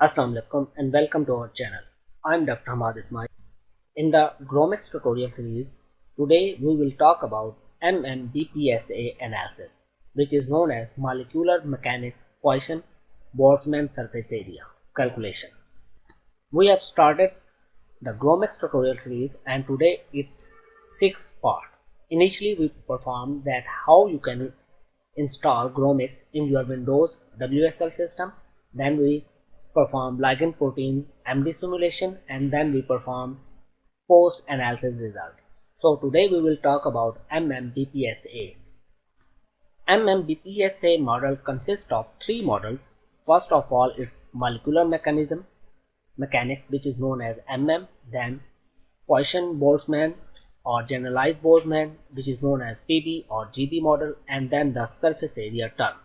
Assalamu alaikum and welcome to our channel. I am Dr. Hamad Ismail. In the Gromacs tutorial series, today we will talk about MMBPSA analysis, which is known as Molecular Mechanics Poisson Boltzmann Surface Area calculation. We have started the Gromacs tutorial series and today it's 6th part. Initially we performed that how you can install Gromacs in your Windows WSL system. Then we perform ligand protein MD simulation and then we perform post analysis result. So today we will talk about MMBPSA. MMBPSA model consists of three models. First of all, it's molecular mechanics, which is known as MM, then Poisson Boltzmann or Generalized Born, which is known as PB or GB model, and then the surface area term.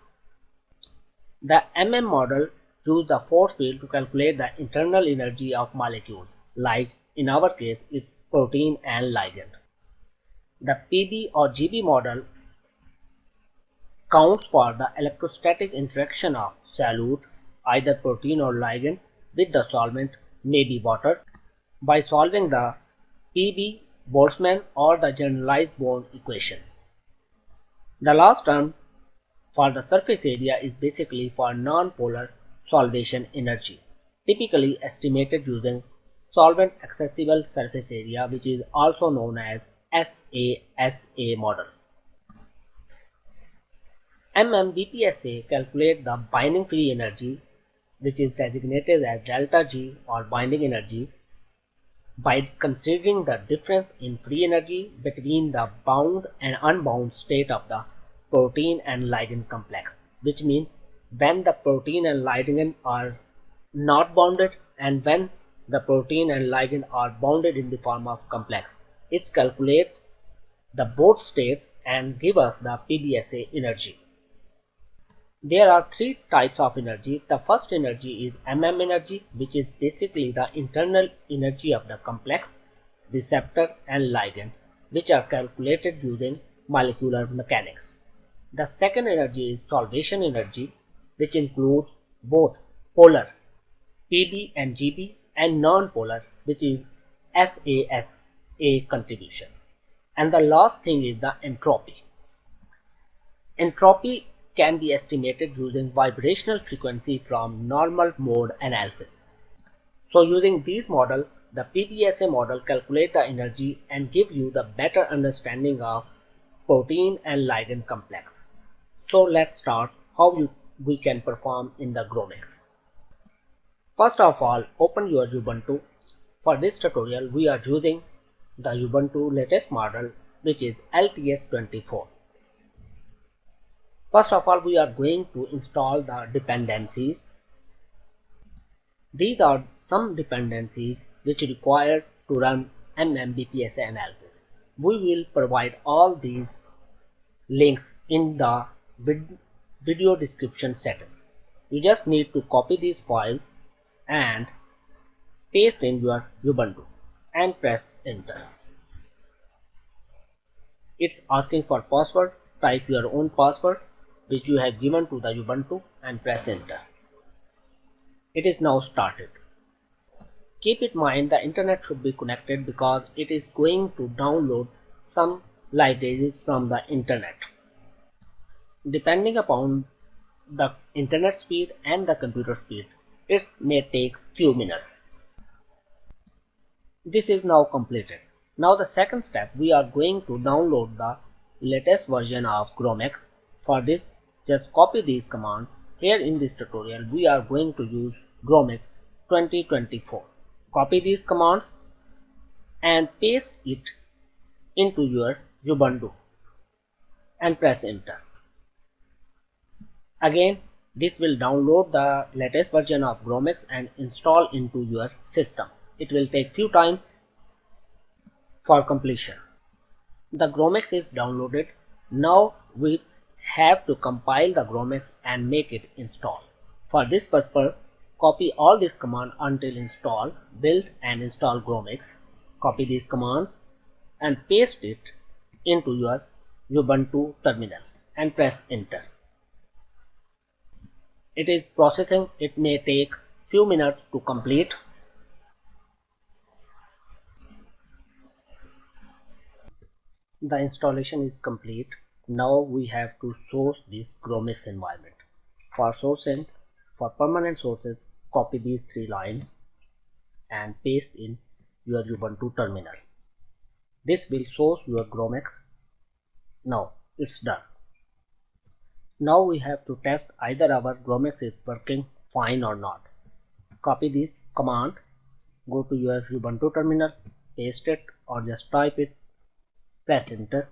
The MM model use the force field to calculate the internal energy of molecules, like in our case it's protein and ligand. The PB or GB model counts for the electrostatic interaction of solute, either protein or ligand, with the solvent, maybe water, by solving the PB, Boltzmann or the generalized Born equations. The last term for the surface area is basically for non-polar solvation energy, typically estimated using solvent accessible surface area, which is also known as SASA model. MMBPSA calculate the binding free energy, which is designated as delta G or binding energy, by considering the difference in free energy between the bound and unbound state of the protein and ligand complex, which means when the protein and ligand are not bounded and when the protein and ligand are bounded in the form of complex. It calculates the both states and give us the PBSA energy. There are three types of energy. The first energy is MM energy, which is basically the internal energy of the complex, receptor and ligand, which are calculated using molecular mechanics. The second energy is solvation energy, which includes both polar PB and GB and non-polar, which is SASA contribution. And the last thing is the entropy. Entropy can be estimated using vibrational frequency from normal mode analysis. So using these models, the PBSA model calculates the energy and gives you the better understanding of protein and ligand complex. So let's start how we can perform in the Gromacs. First of all, open your Ubuntu. For this tutorial, we are using the Ubuntu latest model, which is LTS24. First of all, we are going to install the dependencies. These are some dependencies which are required to run MMBPSA analysis. We will provide all these links in the video description settings. You just need to copy these files and paste in your Ubuntu and press enter. It's asking for password. Type your own password which you have given to the Ubuntu and press enter. It is now started. Keep in mind the internet should be connected because it is going to download some libraries from the internet. Depending upon the internet speed and the computer speed, it may take few minutes. This is now completed. Now the second step, we are going to download the latest version of Gromacs. For this, just copy these commands. Here in this tutorial, we are going to use Gromacs 2024. Copy these commands and paste it into your Ubuntu and press enter. Again, this will download the latest version of Gromacs and install into your system. It will take few times for completion. The Gromacs is downloaded. Now we have to compile the Gromacs and make it install. For this purpose, copy all these commands until install, build and install Gromacs. Copy these commands and paste it into your Ubuntu terminal and press enter. It is processing. It may take few minutes to complete. The installation is complete. Now we have to source this Gromacs environment. For sourcing, for permanent sources, copy these 3 lines and paste in your Ubuntu terminal. This will source your Gromacs. Now it's done. Now we have to test either our Gromacs is working fine or not. Copy this command, go to your Ubuntu terminal, paste it or just type it, press enter.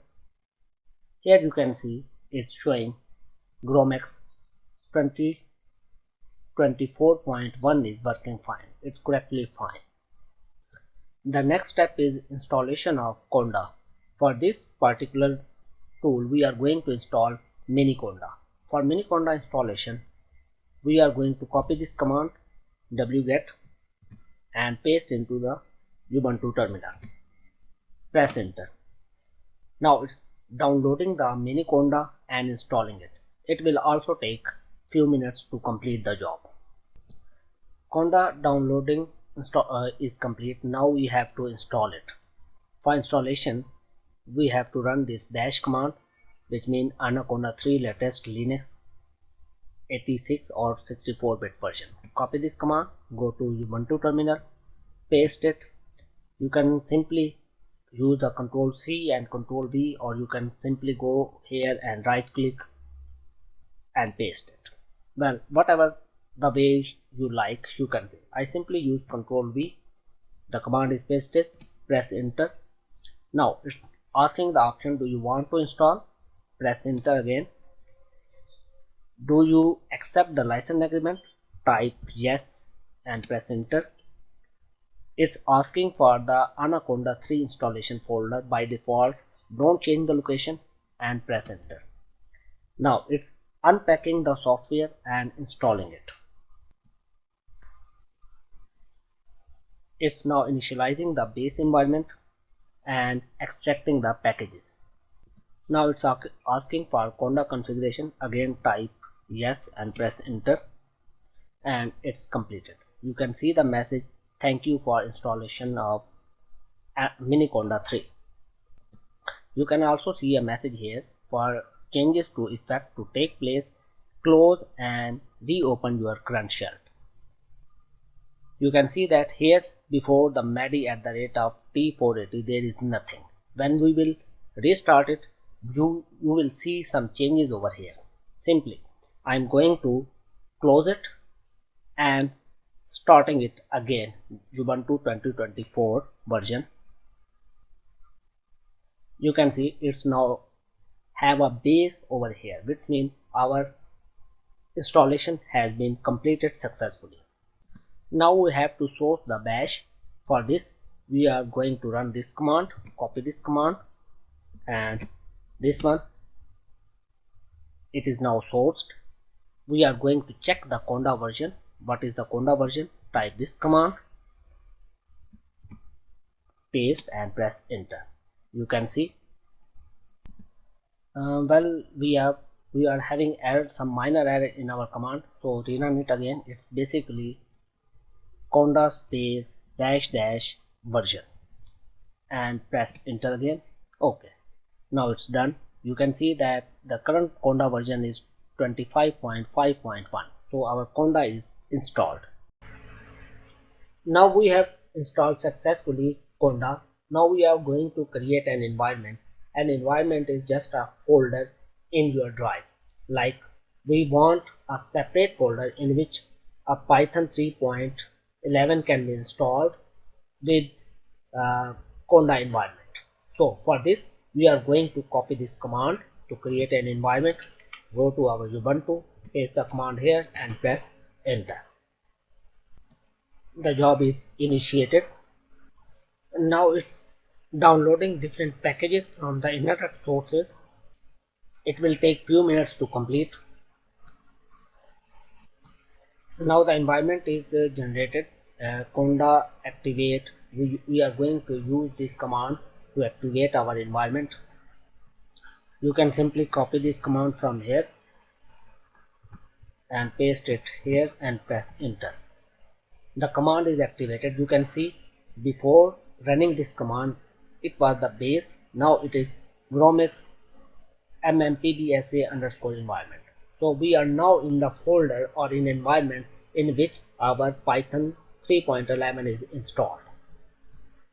Here you can see it's showing Gromacs 2024.1 is working fine. It's correctly fine. The next step is installation of Conda. For this particular tool, we are going to install Mini Conda. For Mini Conda installation, we are going to copy this command wget and paste into the Ubuntu terminal. Press enter. Now it's downloading the Mini Conda and installing it. It will also take few minutes to complete the job. Conda downloading is complete. Now we have to install it. For installation, we have to run this bash command, which means Anaconda 3 latest Linux 86 or 64-bit version. Copy this command, go to Ubuntu terminal, paste it. You can simply use the Control C and Control V, or you can simply go here and right click and paste it. Well, whatever the way you like, you can do. I simply use Control V. The command is pasted, press enter. Now it's asking the option, do you want to install? Press enter again. Do you accept the license agreement? Type yes and press enter. It's asking for the Anaconda 3 installation folder by default. Don't change the location and press enter. Now it's unpacking the software and installing it. It's now initializing the base environment and extracting the packages. Now it's asking for Conda configuration. Again type yes and press enter, and it's completed. You can see the message, thank you for installation of Mini Conda 3. You can also see a message here for changes to effect to take place, close and reopen your current shell. You can see that here before the MADI at the rate of T480 there is nothing. When we will restart it, you will see some changes over here. Simply I am going to close it and starting it again, Ubuntu 2024 version. You can see it's now have a base over here, which means our installation has been completed successfully. Now we have to source the bash. For this we are going to run this command, copy this command and this one. It is now sourced. We are going to check the Conda version. What is the Conda version? Type this command, paste and press enter. You can see well we are having error, some minor error in our command, so rerun it again. It's basically Conda space dash dash version and press enter again. Okay, now it's done. You can see that the current Conda version is 25.5.1. so our Conda is installed. Now we have installed successfully Conda. Now we are going to create an environment. An environment is just a folder in your drive. Like we want a separate folder in which a Python 3.11 can be installed with Conda environment. So for this we are going to copy this command to create an environment. Go to our Ubuntu, paste the command here and press enter. The job is initiated. Now it's downloading different packages from the internet sources. It will take few minutes to complete. Now the environment is generated. Conda activate. We are going to use this command to activate our environment. You can simply copy this command from here and paste it here and press enter. the command is activated. You can see before running this command it was the base, now it is Gromacs MMPBSA underscore environment. So we are now in the folder or in environment in which our Python 3.11 is installed.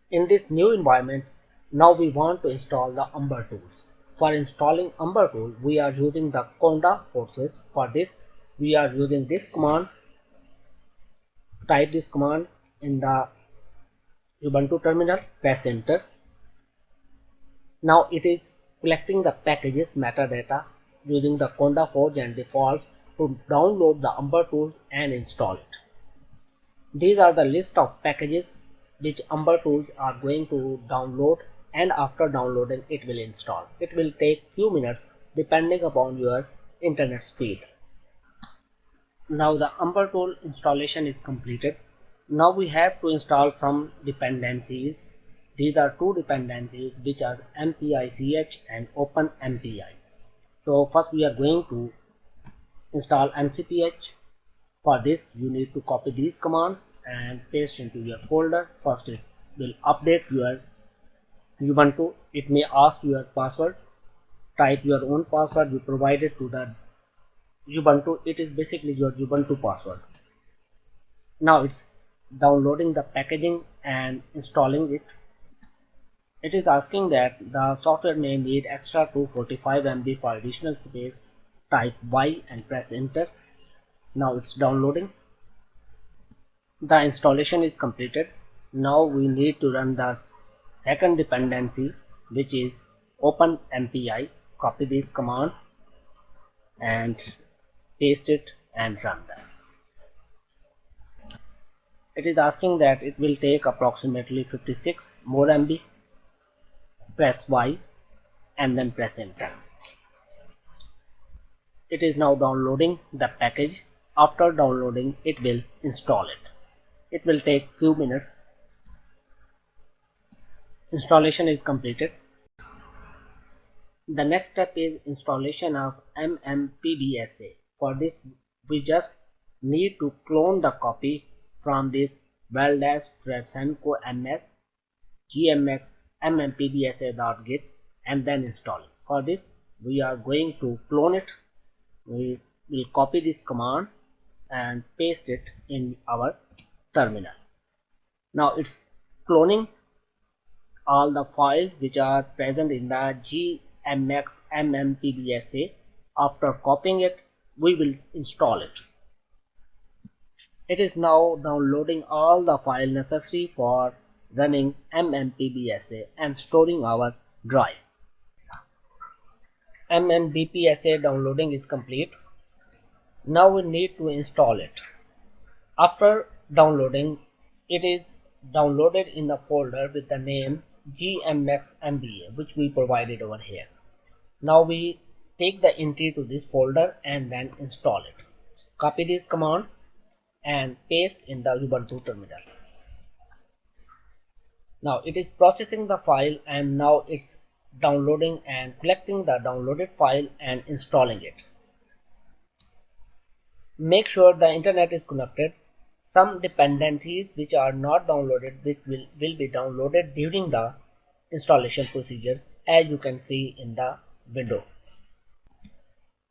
In this new environment, now we want to install the Umber tools. For installing Umber tool, we are using the Conda forces. For this, we are using this command. Type this command in the Ubuntu terminal, press enter. Now it is collecting the packages metadata using the Conda forge and defaults to download the Umber tools and install it. These are the list of packages which Umber tools are going to download, and after downloading it will install. It will take few minutes depending upon your internet speed. Now the Umber tool installation is completed. Now we have to install some dependencies. These are two dependencies which are MPICH and OpenMPI. So first we are going to install MCPH. For this you need to copy these commands and paste into your folder. First it will update your Ubuntu. It may ask your password. Type your own password you provided to the Ubuntu. It is basically your Ubuntu password. Now it's downloading the packaging and installing it. It is asking that the software may need extra 245 MB for additional space. Type Y and press enter. Now it's downloading. The installation is completed. Now we need to run the second dependency, which is OpenMPI. Copy this command and paste it and run that. It is asking that it will take approximately 56 more MB. Press Y and then press enter. It is now downloading the package. After downloading, it will install it. It will take few minutes. Installation is completed. The next step is installation of MM-PBSA. For this, we just need to clone the copy from this well-Travchenko ms gmx MMPBSA.git and then install it. For this, we are going to clone it. We will copy this command and paste it in our terminal. Now it's cloning all the files which are present in the GMX MMPBSA. After copying it, we will install it. It is now downloading all the files necessary for running MMPBSA and storing our drive. MMGBSA downloading is complete. Now we need to install it. After downloading, it is downloaded in the folder with the name GMXMBA, which we provided over here. Now we take the entry to this folder and then install it. Copy these commands and paste in the Ubuntu terminal. Now it is processing the file and now it's downloading and collecting the downloaded file and installing it. Make sure the internet is connected. Some dependencies which are not downloaded which will be downloaded during the installation procedure, as you can see in the window.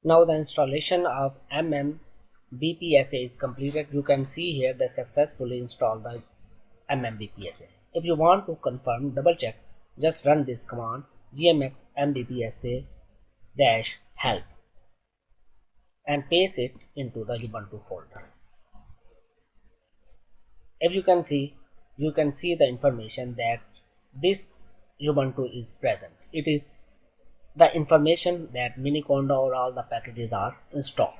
Now the installation of MM-BPSA is completed. You can see here that successfully installed the MM-BPSA. If you want to confirm, double check, just run this command gmx mbpsa-help and paste it into the Ubuntu folder. If you can see the information that this Ubuntu is present. It is the information that Miniconda or all the packages are installed.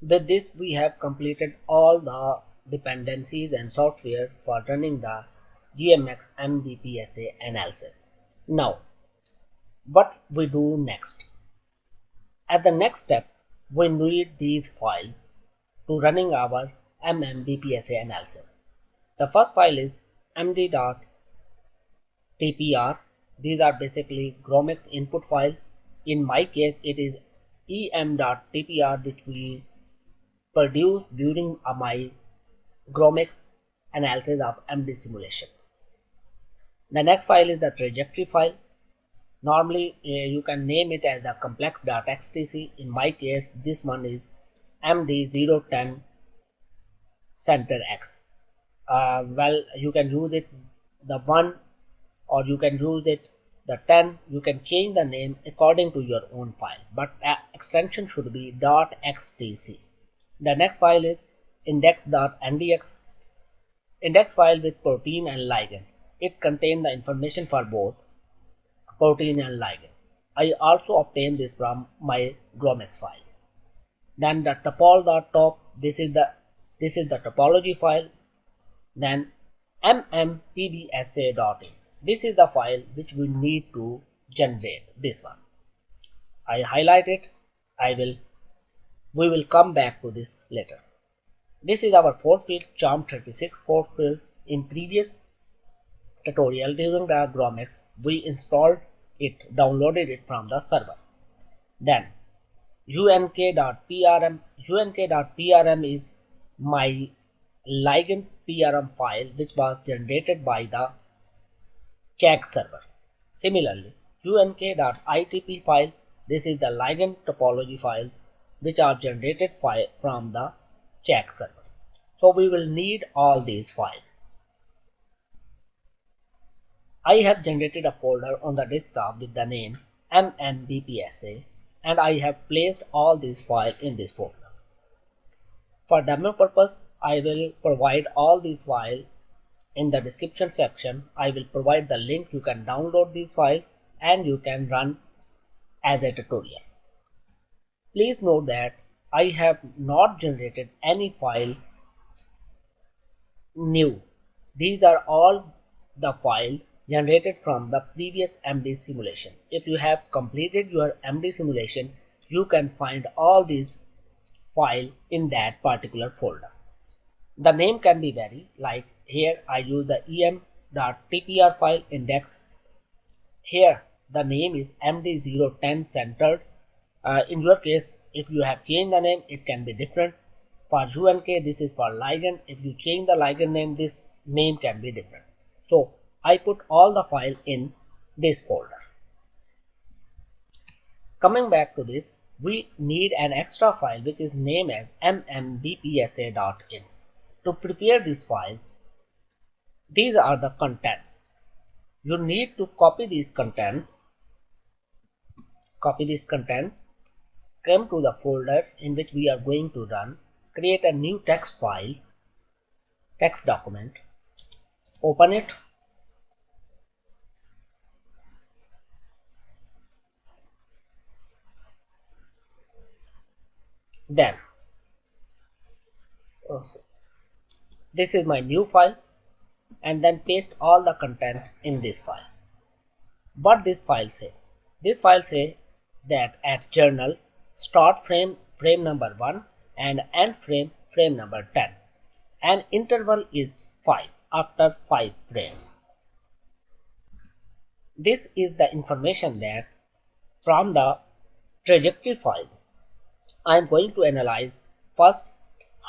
With this, we have completed all the dependencies and software for running the GMX MBPSA analysis. Now, what we do next? At the next step, we need these files to running our MMBPSA analysis. The first file is md.tpr. These are basically Gromacs input file. In my case, it is em.tpr, which we produced during my Gromacs analysis of MD simulation. The next file is the trajectory file. Normally you can name it as the complex.xtc. In my case, this one is MD010 center X. Well, you can use it the 1 or you can use it the 10. You can change the name according to your own file, but extension should be .xtc. The next file is index.ndx. Index file with protein and ligand. It contains the information for both protein and ligand. I also obtained this from my Gromacs file. Then the topol.top. This is the topology file. Then MMPBSA.in. This is the file which we need to generate. This one. I highlight it. We will come back to this later. This is our force field, CHARM36 force field. In previous tutorial during the Gromacs, we installed it, downloaded it from the server. Then unk.prm. unk.prm is my ligand PRM file which was generated by the CHAG server. Similarly, unk.itp file. This is the ligand topology files which are generated from the CHAG server. So we will need all these files. I have generated a folder on the desktop with the name MMGBSA and I have placed all these files in this folder. For demo purpose, I will provide all these files in the description section. I will provide the link. You can download these files and you can run as a tutorial. Please note that I have not generated any file new. These are all the files generated from the previous MD simulation. If you have completed your MD simulation, you can find all these files in that particular folder. The name can be varied, like here I use the em.tpr file index. Here the name is MD010 centered. In your case, if you have changed the name, it can be different. For UNK, this is for ligand. If you change the ligand name, this name can be different. So I put all the file in this folder. Coming back to this, we need an extra file which is named as MMGBSA.in. To prepare this file, these are the contents. You need to copy these contents. Copy this content. Come to the folder in which we are going to run. Create a new text file, text document. Open it. Then this is my new file, and then paste all the content in this file. What this file say? This file say that at journal start frame number 1 and end frame number 10, and interval is 5 after 5 frames. This is the information that from the trajectory file I am going to analyze first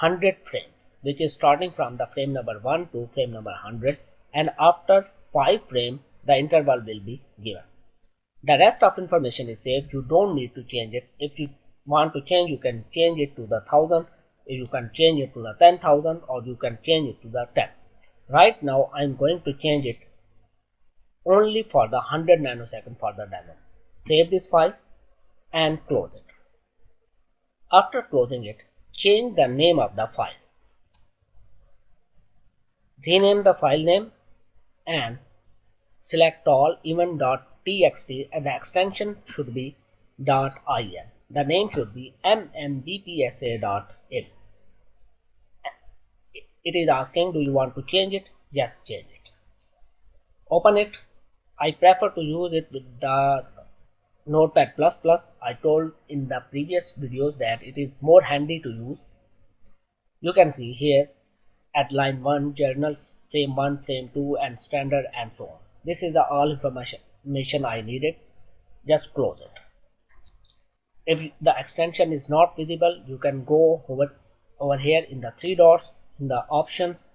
100 frames, which is starting from the frame number 1 to frame number 100, and after 5 frames the interval will be given. The rest of information is saved. You don't need to change it. If you want to change, you can change it to the 1000, you can change it to the 10,000, or you can change it to the 10. Right now I am going to change it only for the 100 nanosecond for the demo. Save this file and close it. After closing it, change the name of the file. Rename the file name and select all even.txt and the extension should be .in. The name should be MMGBSA.in. It is asking, do you want to change it? Yes, change it. Open it. I prefer to use it with the Notepad++. I told in the previous videos that it is more handy to use. You can see here at line 1, journals, frame 1, frame 2 and standard and so on. This is the all information I needed. Just close it. If the extension is not visible, you can go over here in the 3 dots. in the options.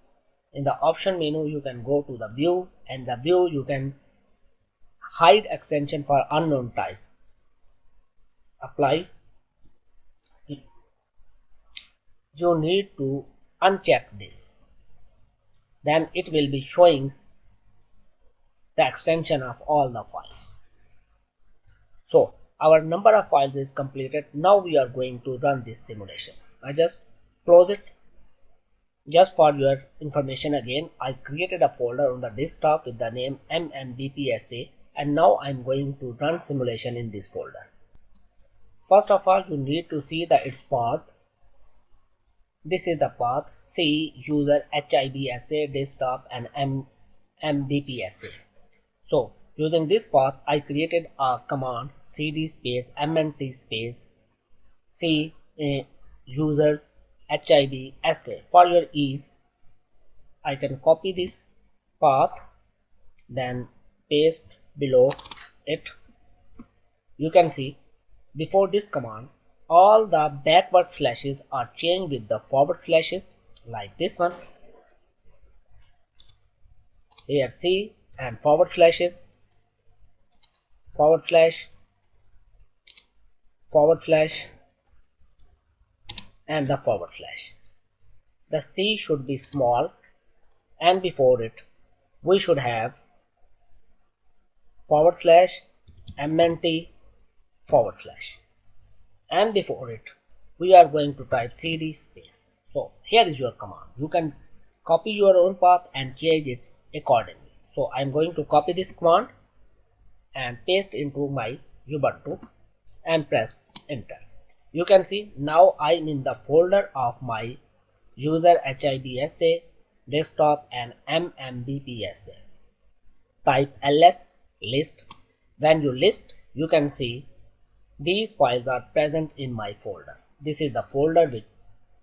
In the option menu, you can go to the view, and the view you can hide extension for unknown type. Apply. You need to uncheck this. Then it will be showing the extension of all the files. So our number of files is completed. Now we are going to run this simulation. I just close it. Just for your information again, I created a folder on the desktop with the name MMGBSA, and now I am going to run simulation in this folder. First of all, you need to see its path. This is the path: C user HIBSA desktop and MMBPSA. So using this path, I created a command cd space mnt space C users HIBSA. For your ease, I can copy this path, then paste below it. You can see before this command, all the backward slashes are changed with the forward slashes, like this one. Here C and forward slashes, forward slash, forward slash, and the forward slash. The C should be small, and before it we should have forward slash MNT forward slash, and before it we are going to type cd space. So here is your command. You can copy your own path and change it accordingly. So I am going to copy this command and paste into my Ubuntu and press enter. You can see now I am in the folder of my user HIBSA desktop and MMBPSA. Type ls list. When you list, you can see these files are present in my folder. This is the folder with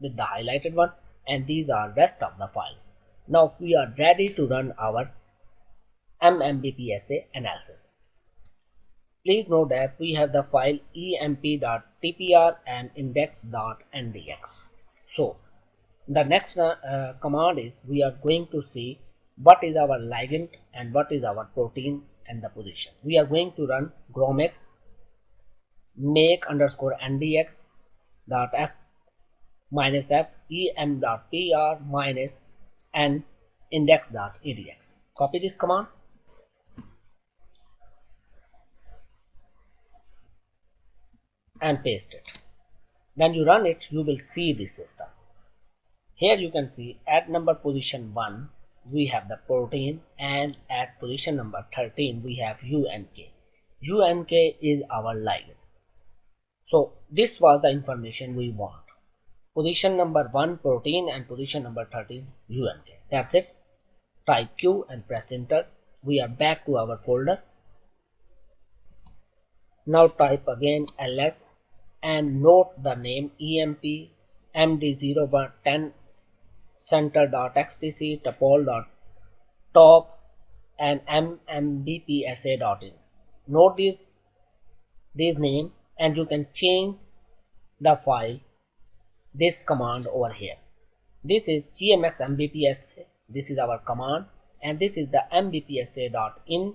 the highlighted one, and these are rest of the files. Now we are ready to run our MMBPSA analysis. Please note that we have the file emp.tpr and index.ndx. So the next command is we are going to see what is our ligand and what is our protein and the position. We are going to run Gromacs make_ndx dot f minus f em.pr minus n index.edx. Copy this command and paste it. When you run it, you will see this system. Here you can see at number position 1 we have the protein, and at position number 13 we have UNK. UNK is our ligand. So this was the information we want. Position number 1 protein and position number 13 UNK. That's it. Type Q and press enter. We are back to our folder. Now type again ls and note the name emp md0110 center.xtc topol.top and mmbpsa.in. Note these names, and you can change the file this command over here. This is gmx mbpsa. This is our command, and this is the mbpsa.in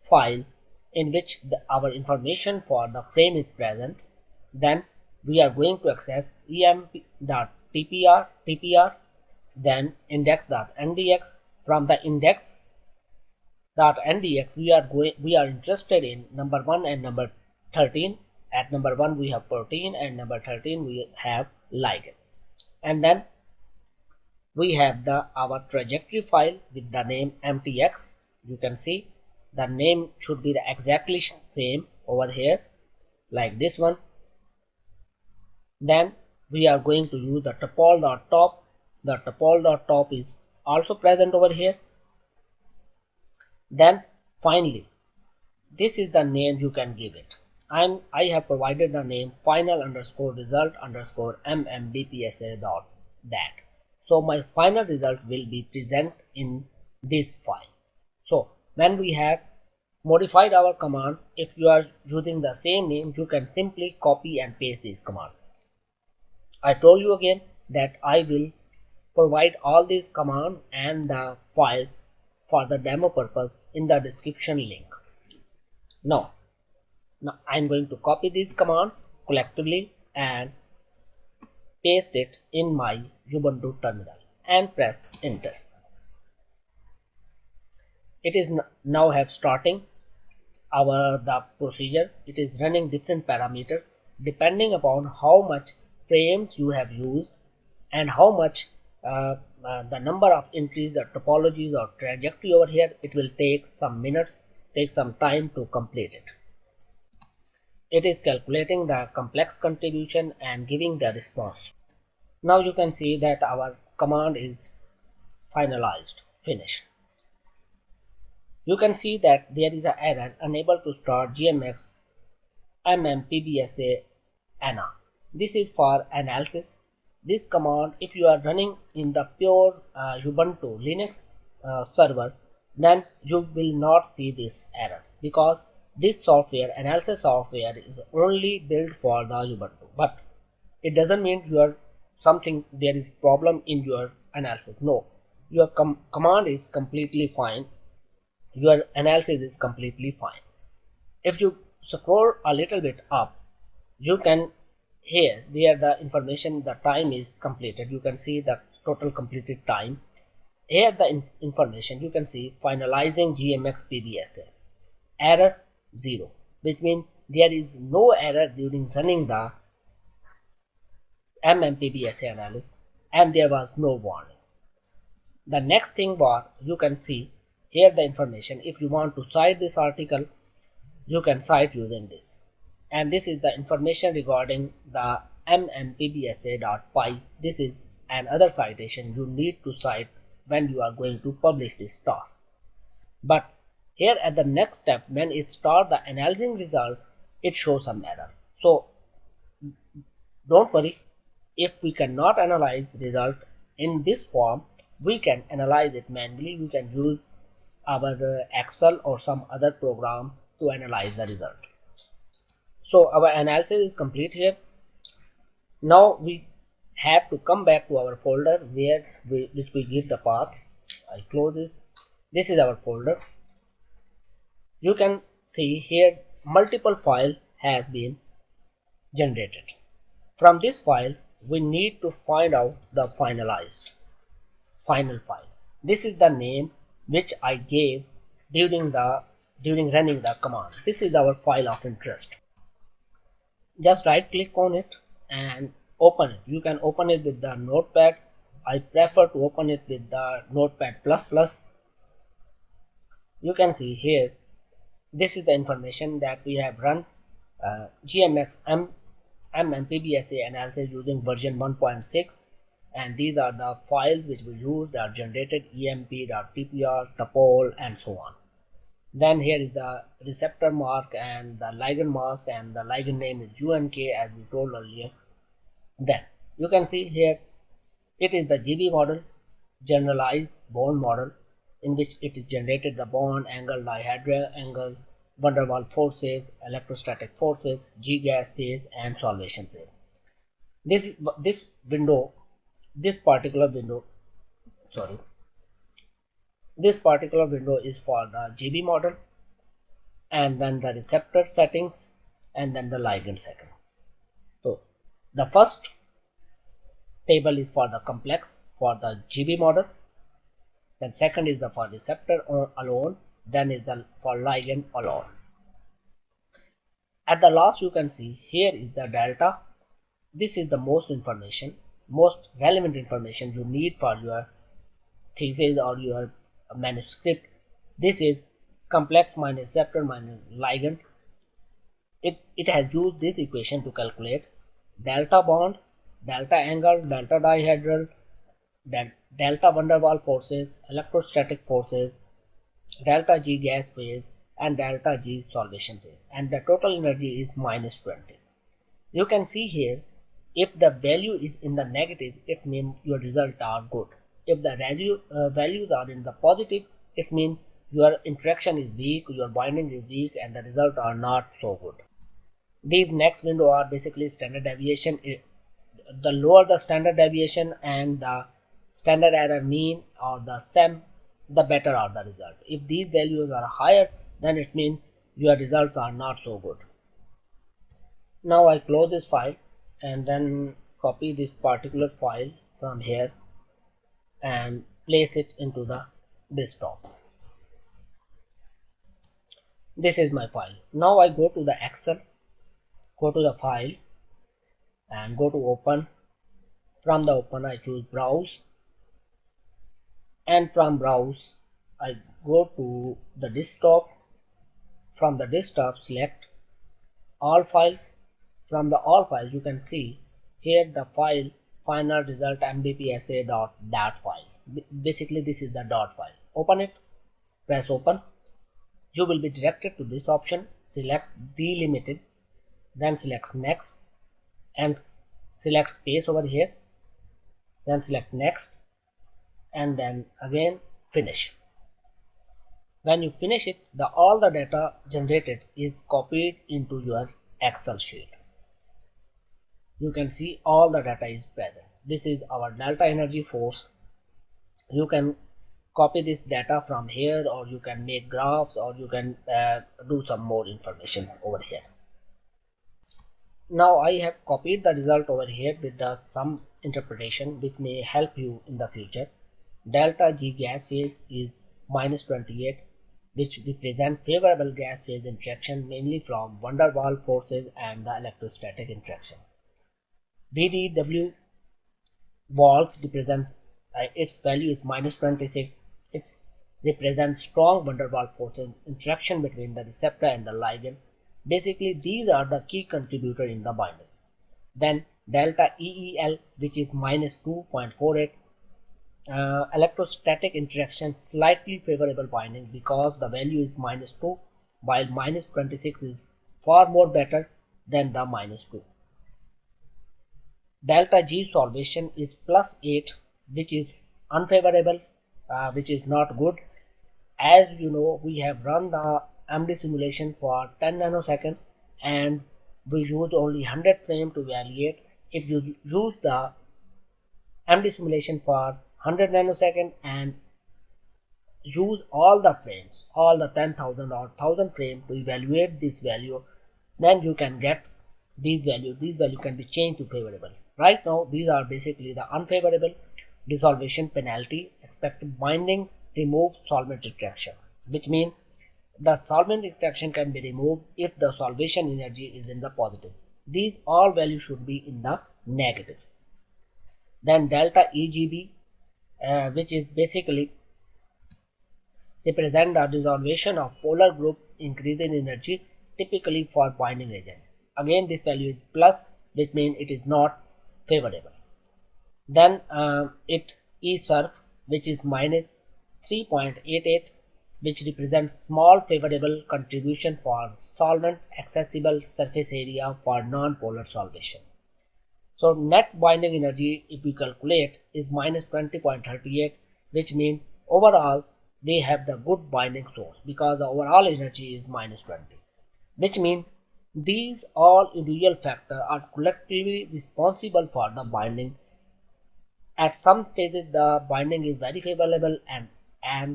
file in which our information for the frame is present. Then we are going to access emp.tpr, then index.ndx. From the index.ndx we are interested in number 1 and number 13. At number 1 we have protein, and number 13 we have ligand. And then we have our trajectory file with the name mtx. You can see the name should be the exactly same over here, like this one. Then we are going to use the topol.top. The topol.top is also present over here. Then finally, this is the name you can give it. I have provided the name final_result_MMBPSA.dat. So my final result will be present in this file. So when we have modified our command, if you are using the same name, you can simply copy and paste this command. I told you again that I will provide all these commands and the files for the demo purpose in the description link. Now I'm going to copy these commands collectively and paste it in my Ubuntu terminal and press enter. It is now have starting the procedure. It is running different parameters depending upon how much frames you have used and how much the number of entries, the topologies or trajectory over here. It will take some minutes, take some time to complete it. It is calculating the complex contribution and giving the response. Now you can see that our command is finalized, finished. You can see that there is an error, unable to start GMX MMPBSA ANA. This is for analysis. This command, if you are running in the pure Ubuntu Linux server, then you will not see this error, because this software, analysis software, is only built for the Ubuntu. But it doesn't mean there is problem in your analysis. No, your command is completely fine. Your analysis is completely fine. If you scroll a little bit up, you can here where the information, the time is completed. You can see the total completed time. Here the information you can see finalizing GMX-PBSA. Error 0, which means there is no error during running the MMPBSA analysis and there was no warning. The next thing what you can see here, the information. If you want to cite this article, you can cite using this. And this is the information regarding the MMPBSA.py. This is another citation you need to cite when you are going to publish this task. But here at the next step, when it starts the analyzing result, it shows some error. So don't worry, if we cannot analyze result in this form, we can analyze it manually. We can use our Excel or some other program to analyze the result. So our analysis is complete here. Now we have to come back to our folder which we give the path. I close this. This is our folder. You can see here multiple file has been generated. From this file we need to find out the final file. This is the name which I gave during running the command. This is our file of interest. Just right click on it and open it. You can open it with the notepad. I prefer to open it with the notepad++. You can see here, this is the information that we have run GMX MM-PBSA analysis using version 1.6, and these are the files which we used are generated: emp.tpr, topol, and so on. Then here is the receptor mark and the ligand mask, and the ligand name is UNK as we told earlier. Then you can see here it is the GB model, generalized Born model, in which it is generated the bond angle, dihedral angle, van der Waals forces, electrostatic forces, G-gas phase, and solvation phase. This particular window is for the GB model, and then the receptor settings, and then the ligand setting. So the first table is for the complex for the GB model, then second is the for receptor alone, then is the for ligand alone. At the last you can see here is the delta. This is the most relevant information you need for your thesis or your manuscript. This is complex minus receptor minus ligand. It has used this equation to calculate delta bond, delta angle, delta dihedral, delta van der Waals forces, electrostatic forces, delta G gas phase, and delta G solvation phase, and the total energy is -20. You can see here, if the value is in the negative, it means your results are good. If the values are in the positive, it means your interaction is weak, your binding is weak, and the results are not so good. These next window are basically standard deviation. The lower the standard deviation and the standard error, mean, or the sum, the better are the result. If these values are higher, then it means your results are not so good. Now I close this file and then copy this particular file from here and place it into the desktop. This is my file. Now I go to the Excel, go to the file and go to open. From the open I choose browse, and from browse I go to the desktop. From the desktop select all files. From the all files you can see here the file final result MMPBSA dot file. Basically this is the dot file. Open it, press open. You will be directed to this option. Select delimited, then select next and select space over here, then select next and then again finish. When you finish it, all the data generated is copied into your Excel sheet. You can see all the data is present. This is our delta energy force. You can copy this data from here, or you can make graphs, or you can do some more information over here. Now I have copied the result over here with the some interpretation which may help you in the future. Delta G gas phase is -28, which represent favorable gas phase interaction mainly from van der Waals forces and the electrostatic interaction. VDW Waals represents its value is -26. It represents strong van der Waals forces interaction between the receptor and the ligand. Basically these are the key contributor in the binding. Then delta EEL, which is -2.48, electrostatic interaction slightly favorable binding because the value is -2, while -26 is far more better than the -2. Delta G solvation is +8, which is unfavorable, which is not good. As you know, we have run the MD simulation for 10 nanoseconds and we use only 100 frame to evaluate. If you use the MD simulation for 100 nanoseconds and use all the frames, all the 10,000 or 1000 frame to evaluate this value, then you can get these values. These values can be changed to favorable. Right now these are basically the unfavorable: dissolution penalty, expected binding, remove solvent interaction, which means the solvent interaction can be removed if the solvation energy is in the positive. These all values should be in the negative. Then delta EGB, which is basically represent the dissolution of polar group increase in energy, typically for binding agent. Again this value is plus, which means it is not favorable. Then ESURF, which is -3.88, which represents small favorable contribution for solvent accessible surface area for non-polar solvation. So net binding energy, if we calculate, is -20.38, which means overall they have the good binding source because the overall energy is -20, which means these all individual factors are collectively responsible for the binding. At some phases the binding is very favorable and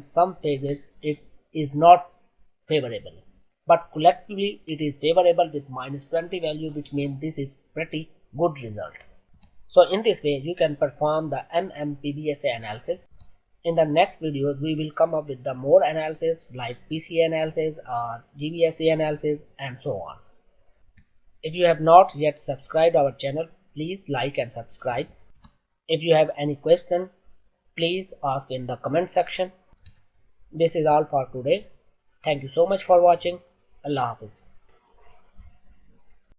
some phases it is not favorable, but collectively it is favorable with -20 value, which means this is pretty good result. So in this way you can perform the MM-PBSA analysis. In the next videos we will come up with the more analysis like PCA analysis or GBSA analysis and so on. If you have not yet subscribed our channel, please like and subscribe. If you have any question, please ask in the comment section. This is all for today. Thank you so much for watching. Allah Hafiz.